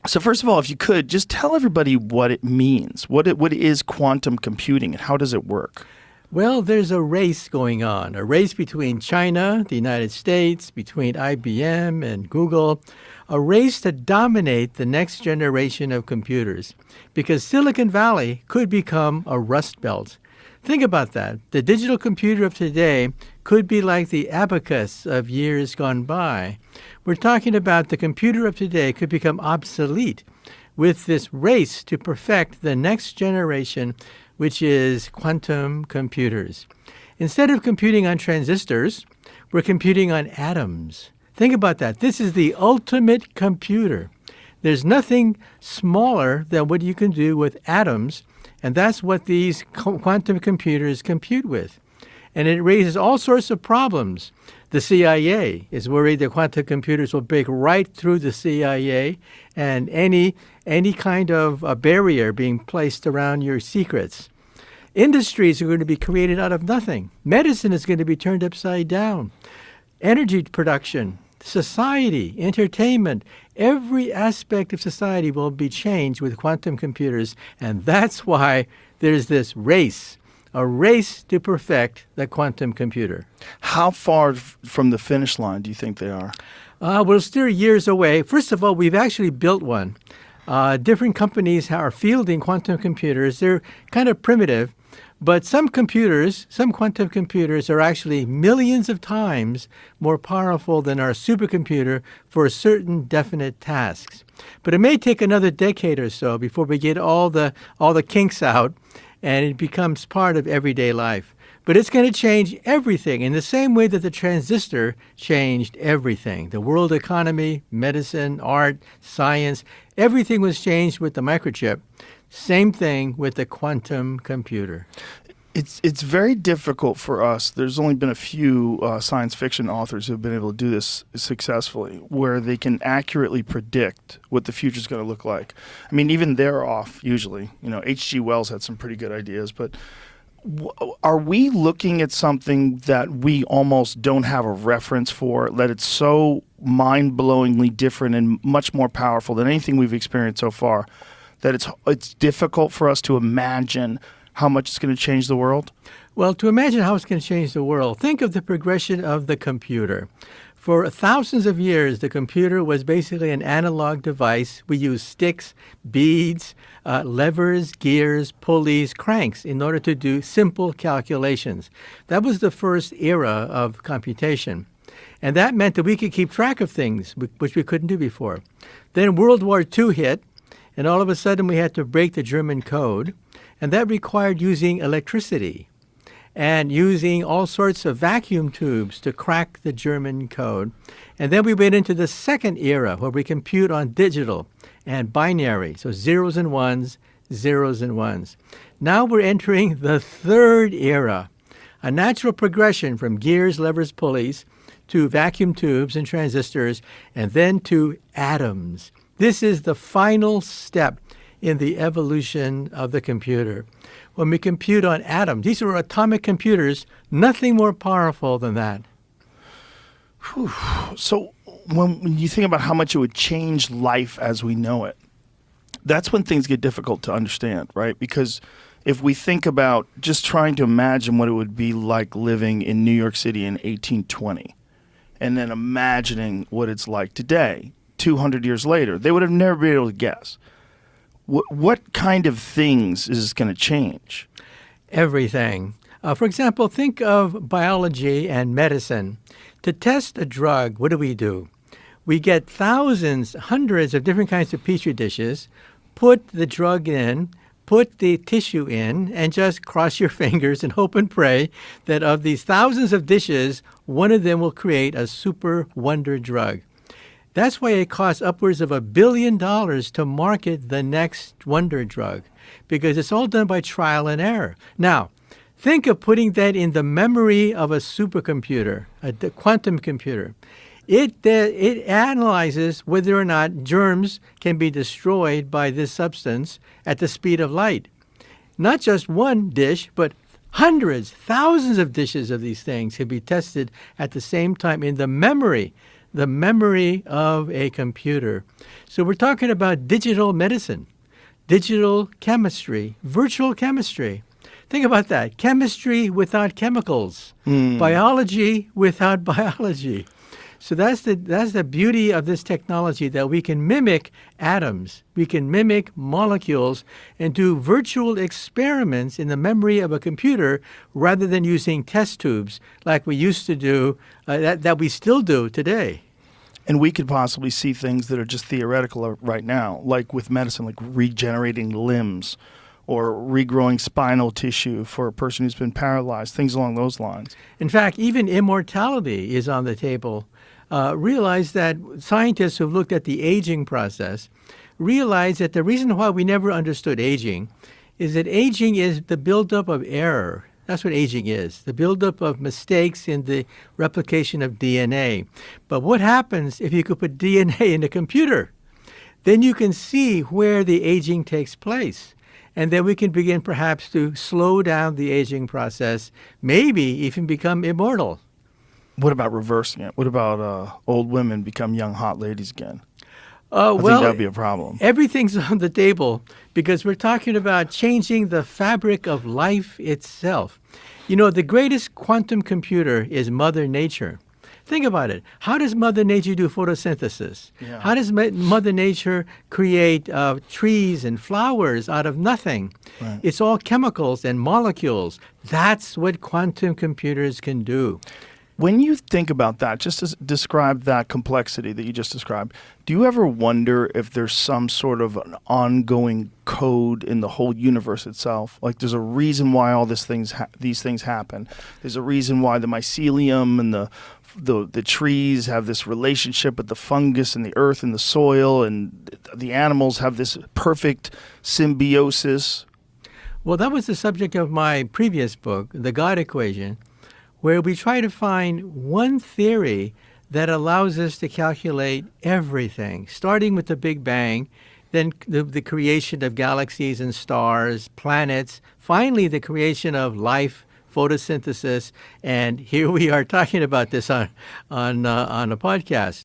So first of all, if you could, just tell everybody what it means. What is quantum computing and how does it work? Well, there's a race going on, a race between China, the United States, between IBM and Google, a race to dominate the next generation of computers because Silicon Valley could become a rust belt. Think about that. The digital computer of today could be like the abacus of years gone by. We're talking about the computer of today could become obsolete with this race to perfect the next generation, which is quantum computers. Instead of computing on transistors, we're computing on atoms. Think about that. This is the ultimate computer. There's nothing smaller than what you can do with atoms, and that's what these quantum computers compute with. And it raises all sorts of problems. The CIA is worried that quantum computers will break right through the CIA and any kind of a barrier being placed around your secrets. Industries are going to be created out of nothing. Medicine is going to be turned upside down. Energy production, society, entertainment, every aspect of society will be changed with quantum computers. And that's why there's this race, a race to perfect the quantum computer. How far from the finish line do you think they are? We're still years away. First of all, we've actually built one. Different companies are fielding quantum computers. They're kind of primitive, but some quantum computers are actually millions of times more powerful than our supercomputer for certain definite tasks. But it may take another decade or so before we get all the kinks out and it becomes part of everyday life. But it's going to change everything in the same way that the transistor changed everything. The world economy, medicine, art, science, everything was changed with the microchip. Same thing with the quantum computer. It's very difficult for us. There's only been a few science fiction authors who have been able to do this successfully, where they can accurately predict what the future is going to look like. I mean, even they're off usually. H.G. Wells had some pretty good ideas, but are we looking at something that we almost don't have a reference for, that it's so mind-blowingly different and much more powerful than anything we've experienced so far, that it's difficult for us to imagine how much it's going to change the world? Well, to imagine how it's going to change the world, think of the progression of the computer. For thousands of years, the computer was basically an analog device. We used sticks, beads, levers, gears, pulleys, cranks in order to do simple calculations. That was the first era of computation. And that meant that we could keep track of things, which we couldn't do before. Then World War II hit, and all of a sudden we had to break the German code. And that required using electricity and using all sorts of vacuum tubes to crack the German code. And then we went into the second era where we compute on digital and binary, so zeros and ones, zeros and ones. Now we're entering the third era, a natural progression from gears, levers, pulleys to vacuum tubes and transistors, and then to atoms. This is the final step in the evolution of the computer. When we compute on atoms, these are atomic computers, nothing more powerful than that. Whew. So when you think about how much it would change life as we know it, that's when things get difficult to understand, right? Because if we think about just trying to imagine what it would be like living in New York City in 1820, and then imagining what it's like today, 200 years later, they would have never been able to guess. What kind of things is this going to change? Everything. For example, think of biology and medicine. To test a drug, what do? We get thousands, hundreds of different kinds of petri dishes, put the drug in, put the tissue in, and just cross your fingers and hope and pray that of these thousands of dishes, one of them will create a super wonder drug. That's why it costs upwards of $1 billion to market the next wonder drug, because it's all done by trial and error. Now, think of putting that in the memory of a supercomputer, a quantum computer. It analyzes whether or not germs can be destroyed by this substance at the speed of light. Not just one dish, but hundreds, thousands of dishes of these things can be tested at the same time in the memory. the memory of a computer. So we're talking about digital medicine, digital chemistry, virtual chemistry. Think about that. Chemistry without chemicals, biology without biology. So that's the beauty of this technology, that we can mimic atoms, we can mimic molecules, and do virtual experiments in the memory of a computer rather than using test tubes like we used to do, that we still do today. And we could possibly see things that are just theoretical right now, like with medicine, like regenerating limbs or regrowing spinal tissue for a person who's been paralyzed, things along those lines. In fact, even immortality is on the table. Realize that scientists who've looked at the aging process realize that the reason why we never understood aging is that aging is the buildup of error. That's what aging is, the buildup of mistakes in the replication of DNA. But what happens if you could put DNA in a computer? Then you can see where the aging takes place. And then we can begin perhaps to slow down the aging process, maybe even become immortal. What about reversing it? What about old women become young hot ladies again? I think Well, that'd be a problem. everything's on the table because we're talking about changing the fabric of life itself. You know, the greatest quantum computer is Mother Nature. Think about it. How does Mother Nature do photosynthesis? Yeah. How does Mother Nature create trees and flowers out of nothing? Right. It's all chemicals and molecules. That's what quantum computers can do. When you think about that, just to describe that complexity that you just described, do you ever wonder if there's some sort of an ongoing code in the whole universe itself? Like there's a reason why all these things happen. There's a reason why the mycelium and the trees have this relationship with the fungus and the earth and the soil, and the animals have this perfect symbiosis. Well, that was the subject of my previous book, The God Equation, where we try to find one theory that allows us to calculate everything, starting with the Big Bang, then the creation of galaxies and stars, planets, finally the creation of life, photosynthesis, and here we are talking about this on a podcast.